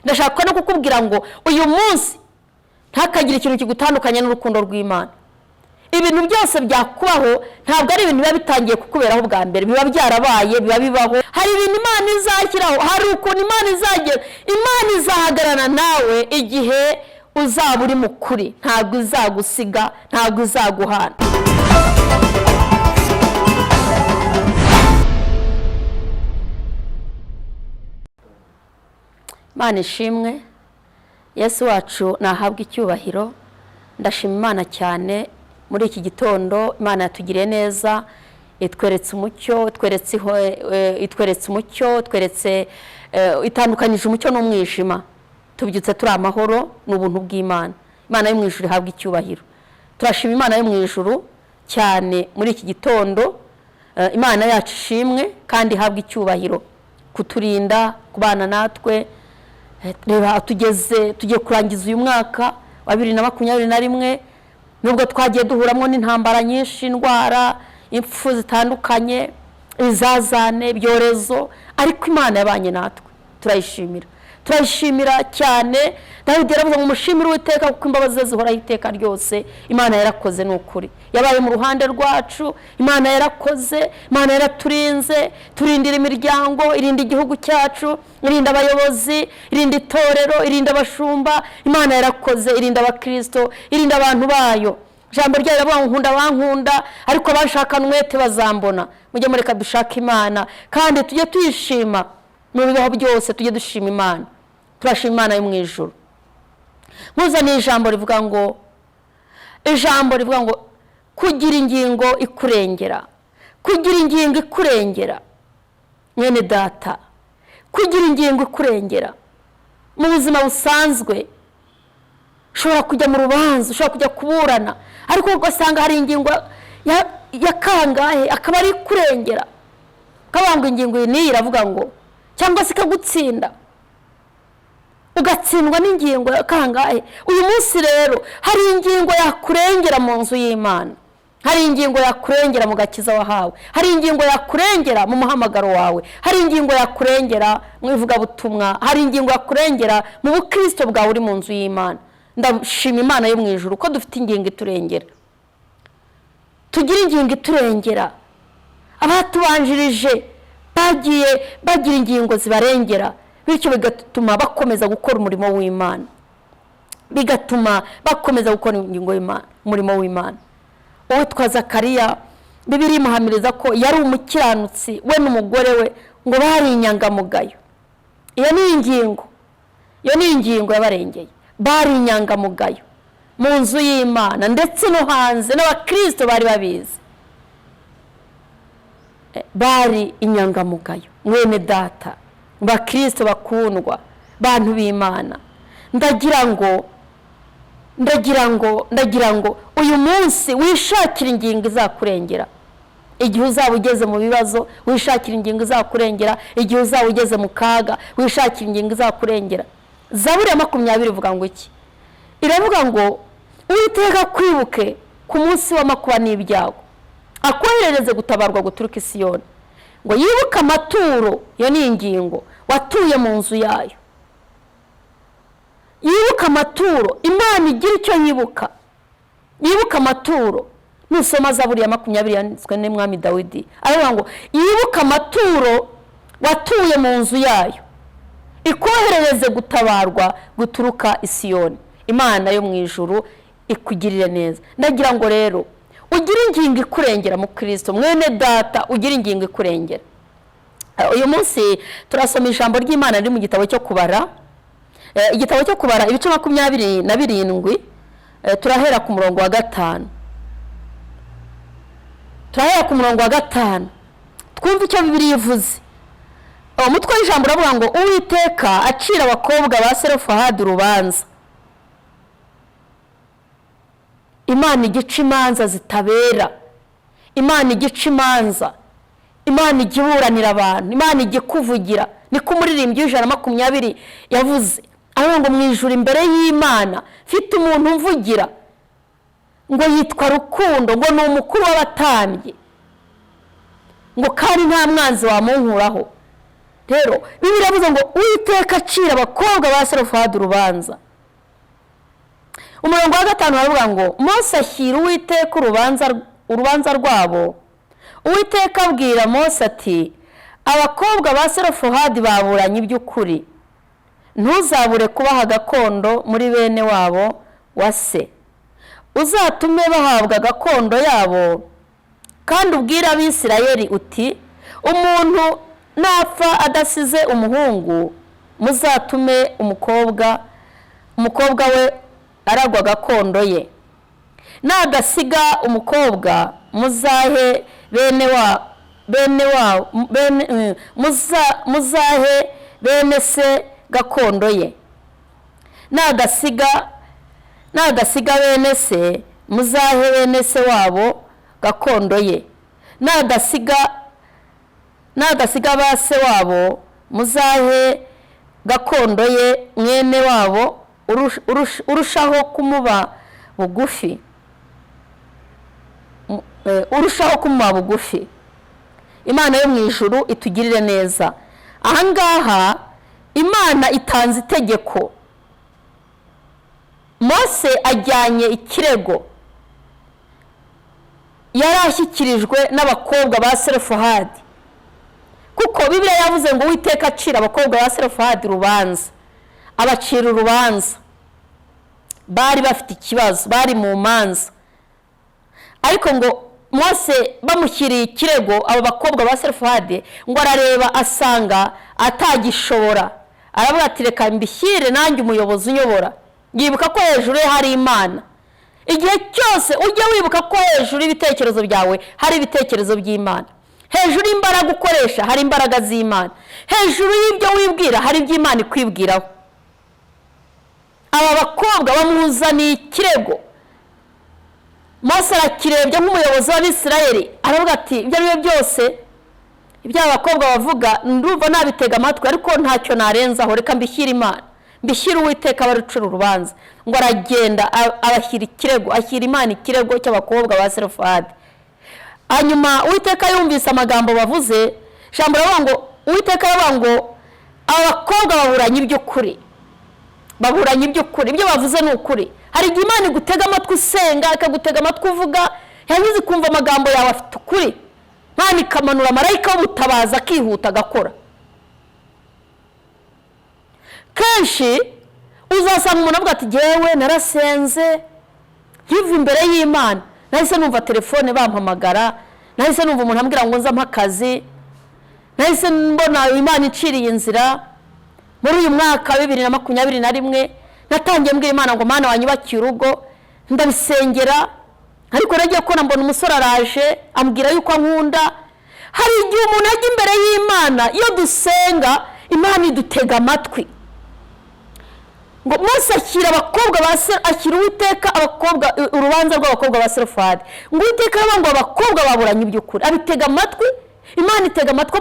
ndashaka no kukubwira ngo uyu munsi ntakagire ikintu kigutandukanya n'urukundo rw'Imana. Ibintu byose byakubaho ntabwo ari ibintu biba bitangiye kukuberaho bwa mbere, biba byarabaye, biba bibaho. Hari ibintu Imana izashyiraho, hari ukuntu Imana izagera, Imana izahagarana nawe igihe uzaba uri mukuri, ntabwo izagusiga, ntabwo izaguhana. Imana ishimwe, Yesu wacu nahabwa icyubahiro. Ndashima Imana cyane muri iki gitondo. Imana yatugiriye neza, itweretse umucyo, itandukanyije umucyo n'umwijima. Tubyutse turi amahoro n'ubuntu bw'Imana. Imana yo mu ijuru ihabwa icyubahiro. Turashima Imana yo mu ijuru cyane muri iki gitondo. Imana yacu ishimwe kandi ihabwa icyubahiro kuturinda, kubana natwe. Reba tugiye kurangiza uyu mwaka wa 2021, nubwo twagiye duhuramo n'intambara nyinshi, indwara, impfu zitandukanye, izazane, ibyorezo, ariko Imana yabanye natwe. Turayishimira cyane. Dawidi yaravuze ngo mushimire Uwiteka kuko imbabazi ze zihoraho iteka ryose. Imana yarakoze n'ukuri, yabaye mu ruhande rwacu. Imana yarakoze, Imana yaraturinze, turindira imiryango, irinda igihugu cyacu, irinda abayobozi, irinda itorero, irinda abashumba. Imana yarakoze, irinda abakristo, irinda abantu bayo. Ijambo ryayo riravuga ngo nkunda bankunda, ariko abashakana umwete bazambona. Mujye mureka dushaka Imana kandi tujye tuyishima mu bibaho byose, tujye dushima Imana. Turashima Imana yo mu ijuru. Muzaniye ijambo rivuga ngo kugira ingingo ikurengera. Kugira ingingo ikurengera mwene data, kugira ingingo ikurengera mu buzima busanzwe. Ushobora kujya mu rubanza, ushobora kujya kuburana, ariko ugasanga hari ingingo ya kangahe akaba ari kurengera. Kabanga ingingo iyi iravuga ngo, cyangwa se ikagutsinda, ugatsindwa n'ingingo ya kangahe. Uyu munsi rero hari ingingo yakurengera mu nzu y'Imana, hari ingingo yakurengera mu gakiza wahawe, hari ingingo yakurengera mu muhamagaro wawe, hari ingingo yakurengera mu ivugabutumwa, hari ingingo yakurengera mu bukristo bwawe uri mu nzu y'Imana. Ndashima Imana yo mu ijuru ko dufite ingingo iturengera. Tugira ingingo iturengera. Abatubanjirije bagira ingingo zibarengera, bityo bigatuma bakomeza gukora umurimo w'Imana, bigatuma bakomeza gukora umurimo w'Imana. Uwitwa Zakariya, Bibiliya imuhamiriza ko yari umukiranutsi, we n'umugore we ngo bari inyangamugayo. Iyo ni ingingo yabarengeye. Bari inyangamugayo mu nzu y'Imana ndetse no hanze, n'abakristo bari babizi. Bari inyangamugayo. Mwene data, bakristo bakundwa, bantu b'Imana, ndagira ngo uyu munsi wishakira ingingo izakurengera. Igihe uzaba ugeze mu bibazo, wishakira ingingo izakurengera. Igihe uzaba ugeze mu kaga, wishakira ingingo izakurengera. Zaburi ya 20 ivuga ngo iki? Iravuga ngo Uwiteka kwibuke ku munsi w'amakuba n'ibyago, akoherereze gutabarwa guturuka i Siyoni. Ngo yibuke amaturo, yo ni ingingo, watuye mu nzu yayo. Yibuke amaturo, Imana igira icyo yibuka. Yibuke amaturo. Nusoma Zaburi ya 20 yanditswe n'Umwami Dawidi, aravuga ngo yibuke amaturo watuye mu nzu yayo, ikoherereze gutabarwa guturuka i Siyoni. Imana yo mu ijuru ikugirire neza. Ndagira ngo rero ugira ingingo ikurengera mu Kristo. Mwene data, ugira ingingo ikurengera. Uyu munsi turasoma ijambo ry'Imana riri mu gitabo cyo kubara. Igitabo cyo kubara ibice 27, turahera ku murongo wa 5. Turahera ku murongo wa 5. Twumva icyo Bibiliya ivuze. Umutwe w'ijambo uravuga ngo Uwiteka acira abakobwa ba Serofahadi urubanza. Imana igica imanza zitabera. Imana igica imanza. Imana igiburanira abantu. Imana igikuvugira. Niko umuririmbyi w'120 yavuze. Aho ngo mu ijuru imbere y'Imana mfite umuntu mvugira, ngo yitwa Rukundo, ngo ni umukuru w'abatambyi, ngo kandi nta mwanzi wamunkuraho. rero Bibiliya yavuze ngo Uwiteka acira abakobwa ba Selofehadi urubanza. Umurongo wa 5 haravuga ngo Mose ashyira Uwiteka urubanza rwabo. Uwiteka abwira Mose ati abakobwa ba Selofehadi baburanye iby'ukuri, ntuzabure kubaha gakondo muri bene wabo wa se, uzatume bahabwa gakondo yabo. Kandi ubwira Abisirayeli uti umuntu napfa adasize umuhungu, muzatume umukobwa we aragwa gakondo ye. Nagasiga umukobwa, muzahe muzahe bene se gakondo ye. Nagasiga bene se, muzahe bene se wabo gakondo ye. Nagasiga ba se wabo, muzahe gakondo ye. Mwene wabo urushaho kumuba bugufi, Imana yo mu ijuru itugirire neza. Ahangaha Imana itanze itegeko. Mose ajyanye ikirego yari ashyikirijwe n'abakobwa ba Selofehadi, kuko Bibiliya yavuze ngo Uwiteka acira abakobwa ba Selofehadi urubanza. Abacira urubanza, bari bafite ikibazo, bari mu manza. Ariko ngo Mose bamushyiriye ikirego abo bakobwa ba Selofehadi, ngo arareba asanga atagishobora. Aravuga ati reka mbishyire nanjye umuyobozi unyobora. Yibuka ko hejuru ye hari Imana. Igihe cyose ujye wibuka ko hejuru y'ibitekerezo byawe hari ibitekerezo by'Imana. Hejuru y'imbaraga ukoresha hari imbaraga z'Imana. Hejuru y'ibyo wibwira hari iby'Imana ikwibwiraho. Aba bakobwa bamuzaniye ikirego. Mose arakirebye nk'umuyobozi w'Abisirayeli, aravuga ati ibyo ari byo byose ibyo abakobwa bavuga ndumva nabitega amatwi, ariko ntacyo narenzaho, reka mbishyire Imana, mbishyire Uwiteka barucira urubanza. Ngo aragenda abashyira ikirego, ashyira Imana ikirego cy'abakobwa ba Selofehadi. Hanyuma Uwiteka yumvise amagambo bavuze, ijambo ravuga ngo Uwiteka yavuga ngo abakobwa baburanye iby'ukuri, baburanye iby'ukuri, ibyo bavuze ni ukuri. Hari igihe Imana igutega amatwi usenga, ikagutega amatwi uvuga, yangize kumva amagambo yawe afite ukuri, Imana ikamanura marayika w'ubutabazi akihuta agakora. Kenshi uzasanga umuntu avuga ati jyewe narasenze nkiva imbere y'Imana, nahise numva telefone bampamagara, nahise numva umuntu ambwira ngo nza mpakazi, nahise mbona Imana iciriye inzira. Muri uyu mwaka 2021 natangiye mbwira Imana ngo Mana wanyubakiye urugo, ndabisengera, ariko nagiye kubona mbona umusore araje ambwira yuko ankunda. Hari igihe umuntu ajya imbere y'Imana, iyo dusenga Imana idutega amatwi. Ngo Mose ashyira abakobwa ashyira Uwiteka abakobwa urubanza rw'abakobwa ba Selofehadi. Ngo Uwiteka ngo abakobwa baburanye iby'ukuri, abitega amatwi. Imana itega amatwi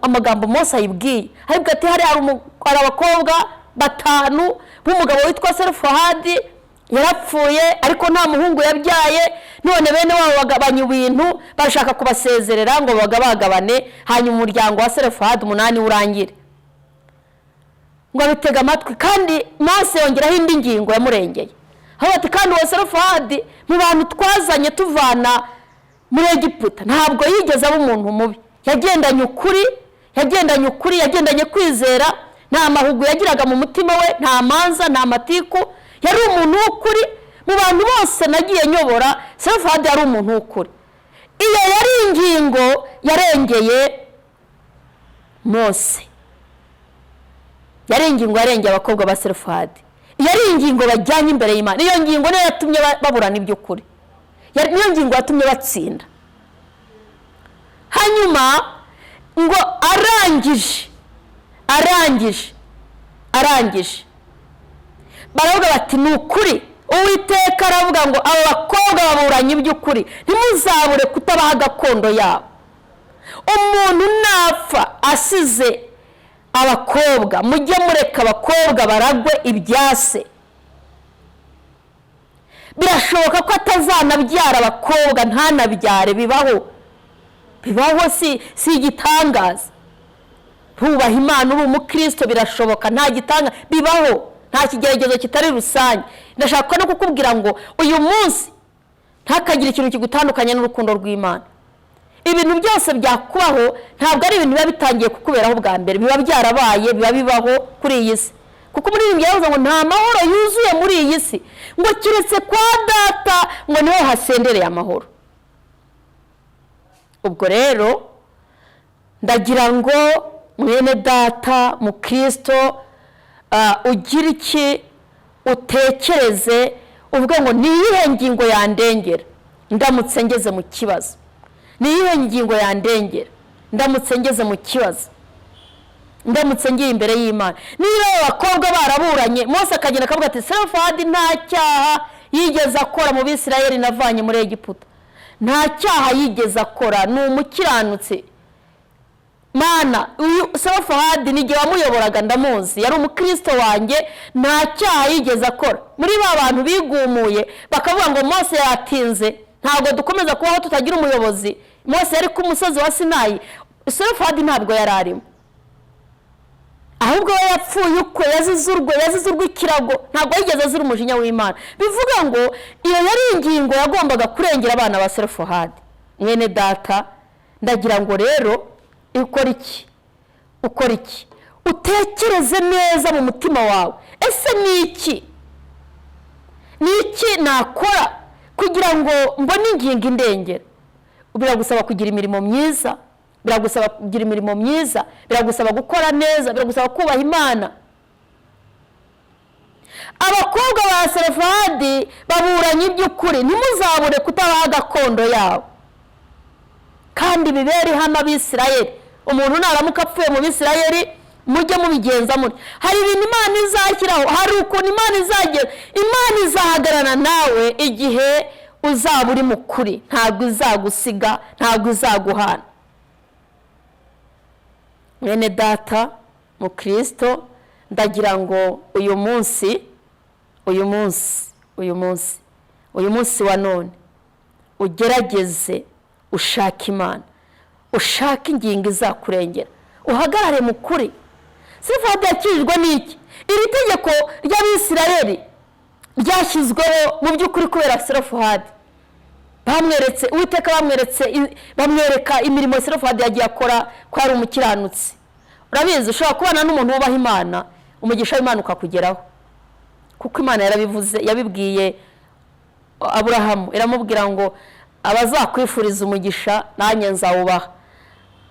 amagambo Mose ayibwiye. Ariko ati hari abakobwa 5 b'umugabo witwa Selofehadi yarapfuye, ariko nta muhungu yabyaye, none bene wabo bagabanya ibintu, barashaka kubasezerera ngo bagabane, hanyuma umuryango wa Selofehadi 8 urangire. Ngo abitega amatwi. Kandi Mose yongeraho indi ngingo yamurengeye, aho ati kandi wa Selofehadi mu bantu twazanye tuvana muri Egiputa ntabwo yigeze aba umuntu mubi, yagendanye ukuri, yagendanye kwizera, nta mahugu yagiraga mu mutima we, nta manza, nta matiku, yari umuntu w'ukuri. Mu bantu bose nagiye nyobora, Selofehadi yari umuntu w'ukuri. Iyo yari ingingo yarengeye Mose, yari ingingo yarengeye abakobwa ba Selofehadi, yari ingingo bajyanye imbere y'Imana. Iyo ngingo niyo yatumye baburana iby'ukuri, niyo ngingo yatumye batsinda. Hanyuma ngo arangije baravuga bati ni ukuri. Uwiteka aravuga ngo abo bakobwa baburanye iby'ukuri, ntimuzabure kutabaha gakondo yabo. Umuntu napfa asize abakobwa, mujye mureka abakobwa baragwe ibyase. Birashoboka ko atazanabyara abakobwa, ntanabyare, bibaho si igitangaza. ntubaha Imana uri umukristo birashoboka, nta gitanga bibaho, nta kigeragezo kitari rusange. Ndashaka no kukubwira ngo uyu munsi ntakagire ikintu kigutandukanya n'urukundo rw'Imana. Ibintu byose byakubaho ntabwo ari ibintu biba bitangiye kukuberaho bwa mbere, biba byarabaye, biba bibaho kuri iyi si. Kuko muri ibi byavuze ngo nta mahoro yuzuye muri iyi si, ngo kiretse kwa Data ngo niho hasendereye amahoro. Ubwo rero ndagira ngo mwene data mu Kristo ugira iki utekereze uvuga ngo ni iyihe ngingo yandengera ndamutse ngeze mu kibazo, ni iyihe ngingo yandengera ndamutse ngeze mu kibazo, ndamutse ngiye imbere y'Imana. Niba abakobwa baraburanye, Mose akagenda akavuga ati Selofehadi nta cyaha yigeze akora mu Bisirayeli navanye muri Egiputa, nta cyaha yigeze akora, ni umukiranutsi. Mana, uyu Selofehadi n'igihe wamuyoboraga ndamuzi, yari umukristo wanjye, nta cyaha yigeze akora. Muri ba bantu bigumuye bakavuga ngo Mose yatinze, ntabwo dukomeza kubaho tutagira umuyobozi. Mose yari ku musozi wa Sinayi, Selofehadi ntabwo yari arimo, ahubwo we yapfuye ukwe, yazizurwa ikirago, ntabwo yigeze azira umujinya w'Imana. Bivuga ngo iyo yari ingingo yagombaga kurengera abana ba Selofehadi. Mwene data, ndagira ngo rero ukora iki utekereze neza mu mutima wawe, ese ni iki nakora kugira ngo mbone ingingo indengera? Biragusaba kugira imirimo myiza, biragusaba gukora neza, biragusaba kubaha Imana. Abakobwa ba Selofehadi baburanye iby'ukuri, ntimuzabure kutabaha gakondo yabo kandi bibere ihame Abisirayeli. Umuntu naramuka apfuye mu Bisirayeli mujye mubigenza muri. Hari ibintu Imana izashyiraho, hari ukuntu Imana izagera, Imana izahagarana nawe igihe uzaba uri mukuri, ntabwo izagusiga, ntabwo izaguhana. Mwene data mu Kristo, ndagira ngo uyu munsi wa none ugerageze ushaka Imana, ushaka ingingo izakurengera, uhagarare mu kuri. Selofehadi yakijijwe n'iki? Iri tegeko ry'Abisirayeli ryashyizweho mu by'ukuri kubera Selofehadi. Bamweretse Uwiteka, bamwereka imirimo Selofehadi yagiye akora ko ari umukiranutsi. Urabizi ushobora kubana n'umuntu wubaha Imana, umugisha w'Imana ukakugeraho, kuko Imana yarabivuze, yabibwiye Aburahamu, iramubwira ngo abazakwifuriza umugisha nanjye nzawubaha,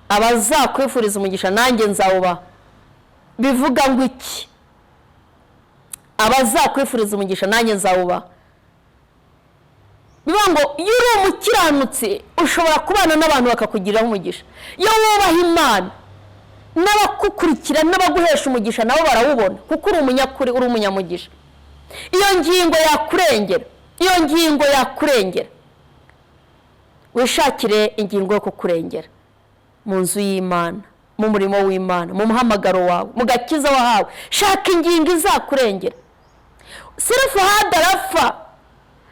abazakwifuriza umugisha nanjye nzawubaha. Bivuga ngo iki? Abazakwifuriza umugisha nanjye nzawubaha. Bivuga ngo iyo uri umukiranutsi ushobora kubana n'abantu bakakugiriraho umugisha. Iyo wubaha Imana, n'abakukurikira n'abaguhesha umugisha nabo barawubona, kuko uri umunyakuri, uri umunyamugisha. Iyo ngingo yakurengera, wishakire ingingo yo kukurengera mu nzu y'Imana, mu murimo w'Imana, mu muhamagaro wawe, mu gakiza wahawe. Shaka ingingo izakurengera. Selofehadi arapfa,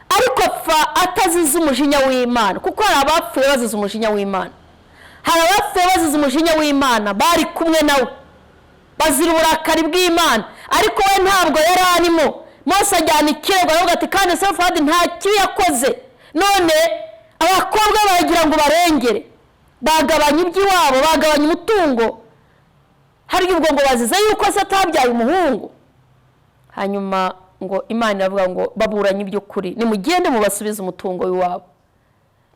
ariko apfa atazize umujinya w'Imana, kuko hari abapfuye bazize umujinya w'Imana. Hari abapfuye bazize umujinya w'Imana, bari kumwe nawe, bazira uburakari bw'Imana, ariko we ntabwo yari arimo. Mose ajyana ikirego aravuga ati kandi Selofehadi nta kibi yakoze, none abakobwa baragira ngo barengere, bagabanya iby'iwabo, bagabanya umutungo. Hari ubwo ngo bazize yuko se atabyaye umuhungu. Hanyuma ngo Imana iravuga ngo baburanye iby'ukuri, nimugende mubasubize umutungo w'iwabo.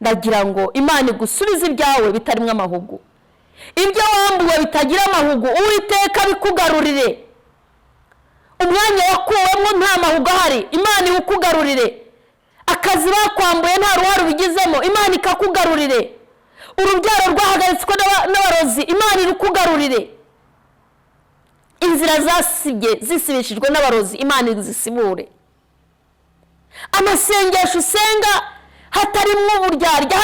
Ndagira ngo Imana igusubize ibyawe bitarimo amahugu, ibyo wambuwe bitagira amahugu, Uwiteka bikugarurire. Umwanya wakuwemo nta mahugu ahari, Imana iwukugarurire. Akazi bakwambuye nta ruhare ubigizemo, Imana ikakugarurire. Urubyaro rwahagaritswe n'abarozi, Imana irukugarurire. Inzira zasibye zisibishijwe n'abarozi, Imana izisibure. Amasengesho usenga hatarimo uburyarya,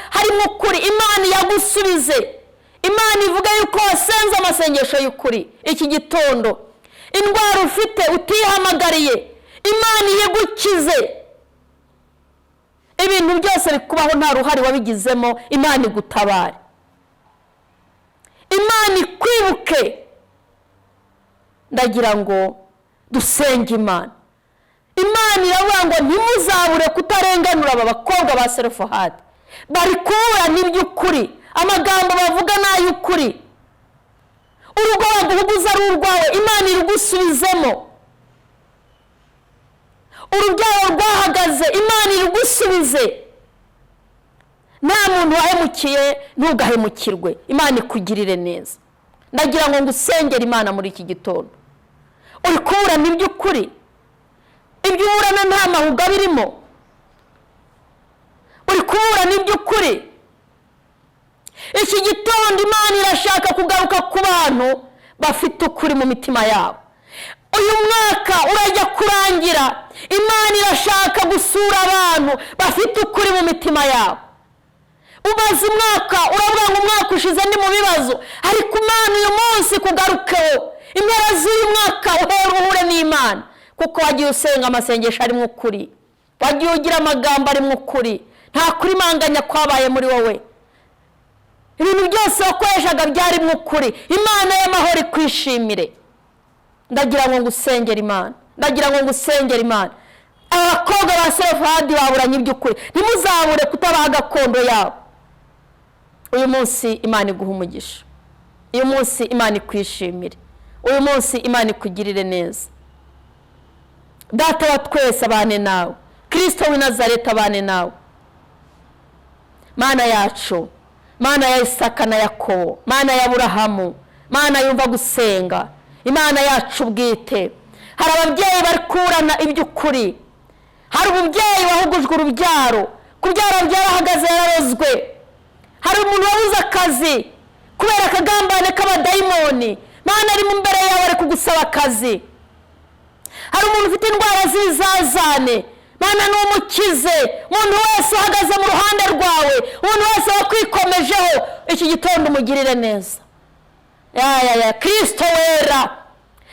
harimo ukuri, Imana yagusubize. Imana ivuga yuko wasenze amasengesho y'ukuri iki gitondo. Indwara ufite utihamagariye, Imana igukize. Ibintu byose bikubaho nta ruhare wabigizemo, Imana igutabare. Imana ikwibuke. Ndagira ngo dusenge Imana. Imana iravuga ngo ntimuzabure kutarenganura aba bakobwa ba Selofehadi. Bari kubura n'iby'ukuri, amagambo bavuga n'ay'ukuri. Urugo baguhuguza ari urwawe, Imana irugusubizemo. Urubyaro rwahagaze, Imana irugusubize. Nta muntu wahemukiye ntugahemukirwe, Imana ikugirire neza. Ndagira ngo ngusengere Imana muri iki gitondo. Uri kubura n'iby'ukuri, ibyo uburana nta mahuga birimo. Uri kubura n'iby'ukuri. Iki gitondo Imana irashaka kugaruka ku bantu bafite ukuri mu mitima yabo. Uyu mwaka urajya kurangira, Imana irashaka gusura abantu bafite ukuri mu mitima yabo. Umaze umwaka uravuga ngo umwaka ushize ndi mu bibazo, ariko Imana uyu munsi kugarukeho. Impera z'uyu mwaka uhure n'Imana, kuko wagiye usenga amasengesho arimo ukuri, wagiye ugira amagambo arimo ukuri, nta kuri manganya kwabaye muri wowe. Ibintu byose wakoreshaga byarimo ukuri. Imana y'amahoro ikwishimire. Ndagira ngo ngusengere Imana, ndagira ngo ngusengere Imana. Abakobwa ba Selofehadi baburanye iby'ukuri, ntimuzabure kutabaha gakondo yabo. Uyu munsi Imana iguha umugisha, uyu munsi Imana ikwishimire, uyu munsi Imana ikugirire neza. Data wa twese abane nawe, Kristo w'i Nazareti abane nawe. Mana yacu, Mana ya Isaka na Yakobo, Mana ya Aburahamu, Mana yumva gusenga, Imana yacu bwite. Hari ababyeyi bari kurana iby'ukuri, hari umubyeyi wahugujwe urubyaro, kubyara byarahagaze yararozwe. Hari umuntu wabuze akazi kubera akagambane k'abadayimoni, Mana ari mu mbere yawe ari kugusaba akazi. Hari umuntu ufite indwara z'izazane, Mana n'umukize. Umuntu wese uhagaze mu ruhande rwawe, umuntu wese wakwikomejeho, iki gitondo umugirire neza. Kristo wera,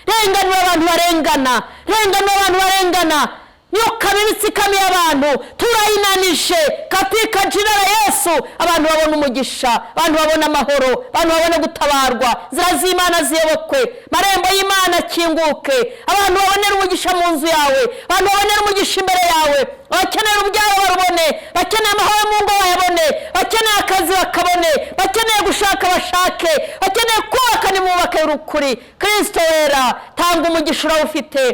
renganura abantu barengana, renganura abantu barengana. Niyo kabibitsi kami abantu turayinanishe katika jina la Yesu. Abantu babona umugisha, abantu babona amahoro, abantu babona gutabarwa, zira z'Imana ziyobokwe, marembo y'Imana kinguke, abantu babonera umugisha mu nzu yawe, abantu babonera umugisha imbere yawe. Bakeneye urubyaro barubone, bakeneye amahoro mu ngo bayabone, bakeneye akazi bakabone, bakeneye gushaka bashake, bakeneye kubaka nimubake urukuri. Kristo wera, tanga umugisha urawufite.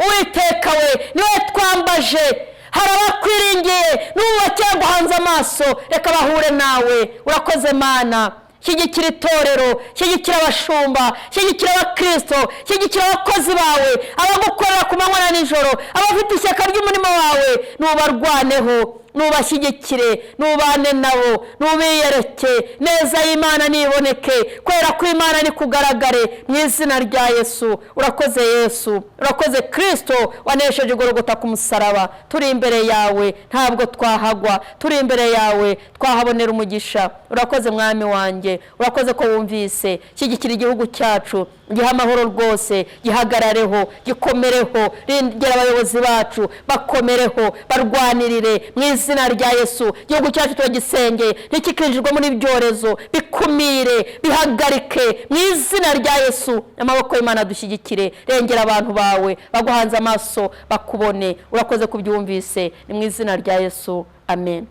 Uwiteka we niwe twambaje, hari abakwiringiye n'ubakeye guhanza amaso, reka bahure nawe. Urakoze Mana, shyigikira itorero, shyigikira abashumba, shyigikira abakristo, shyigikira abakozi bawe, abagukorera ku manywa na nijoro, abafite ishyaka ry'umurimo wawe. Nubarwaneho, nubashyigikire, nubane nabo, nubiyereke, neza y'Imana niboneke, kwera kw'Imana nikugaragare mu izina rya Yesu. Urakoze Yesu, urakoze Kristo wanesheje Golgota ku musaraba. Turi imbere yawe ntabwo twahagwa, turi imbere yawe twahabonera umugisha. Urakoze Mwami wanjye, urakoze ko wumvise. Shyigikira igihugu cyacu, giha amahoro rwose, gihagarareho, gikomereho. Rengera abayobozi bacu, bakomereho, barwanirire mu izina rya Yesu. Igihugu cyacu turagisengeye, ntikikinjirwe muri ibyorezo, bikumire, bihagarike mu izina rya Yesu. Amaboko y'Imana dushyigikire, rengera abantu bawe baguhanze amaso bakubone. Urakoze kubyumvise, ni mu izina rya Yesu, amen.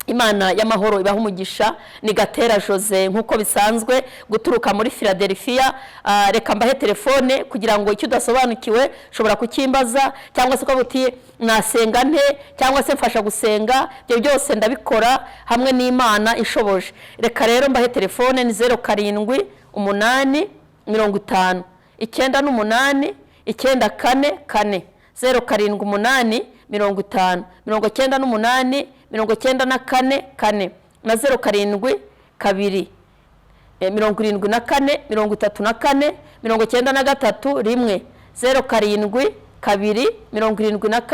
Imana y'amahoro ibaha umugisha. Ni Gatera Jose nkuko bisanzwe guturuka muri Philadelphia. Reka mbahe telefone kugira ngo icyo udasobanukiwe ushobora kukimbaza, cyangwa se ukavuga nasenga nte, cyangwa se mfasha gusenga. Ibyo byose ndabikora hamwe n'Imana ishoboje. Reka rero mbahe telefone, ni 07 8 50 98 944 07 8 50 98 94 na 07 2 74 34 93 1 07 2 74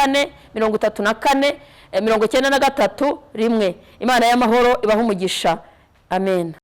34 93 1. Imana y'amahoro ibaha umugisha, amen.